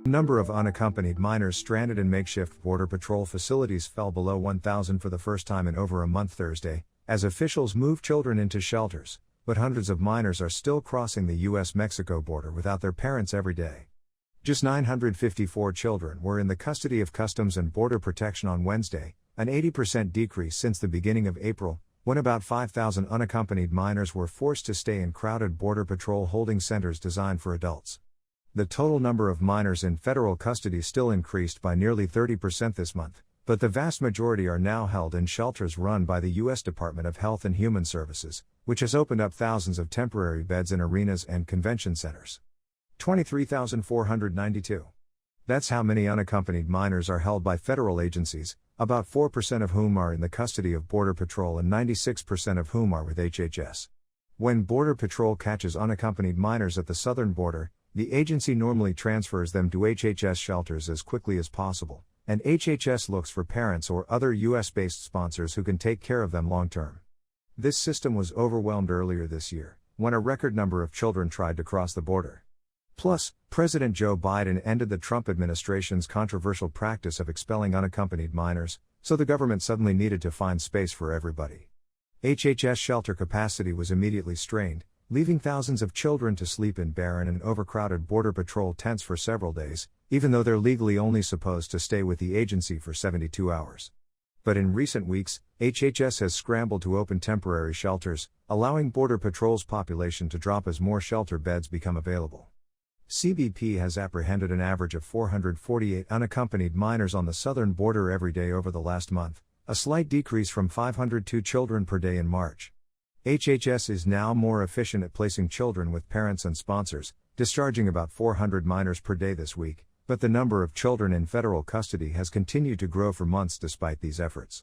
The number of unaccompanied minors stranded in makeshift Border Patrol facilities fell below 1,000 for the first time in over a month Thursday, as officials move children into shelters, but hundreds of minors are still crossing the U.S. Mexico border without their parents every day. Just 954 children were in the custody of Customs and Border Protection on Wednesday, an 80% decrease since the beginning of April, when about 5,000 unaccompanied minors were forced to stay in crowded Border Patrol holding centers designed for adults. The total number of minors in federal custody still increased by nearly 30% this month, but the vast majority are now held in shelters run by the U.S. Department of Health and Human Services, which has opened up thousands of temporary beds in arenas and convention centers. 23,492. That's how many unaccompanied minors are held by federal agencies, about 4% of whom are in the custody of Border Patrol and 96% of whom are with HHS. When Border Patrol catches unaccompanied minors at the southern border, the agency normally transfers them to HHS shelters as quickly as possible, and HHS looks for parents or other U.S.-based sponsors who can take care of them long-term. This system was overwhelmed earlier this year, when a record number of children tried to cross the border. Plus, President Joe Biden ended the Trump administration's controversial practice of expelling unaccompanied minors, so the government suddenly needed to find space for everybody. HHS shelter capacity was immediately strained, leaving thousands of children to sleep in barren and overcrowded Border Patrol tents for several days, even though they're legally only supposed to stay with the agency for 72 hours. But in recent weeks, HHS has scrambled to open temporary shelters, allowing Border Patrol's population to drop as more shelter beds become available. CBP has apprehended an average of 448 unaccompanied minors on the southern border every day over the last month, a slight decrease from 502 children per day in March. HHS is now more efficient at placing children with parents and sponsors, discharging about 400 minors per day this week, but the number of children in federal custody has continued to grow for months despite these efforts.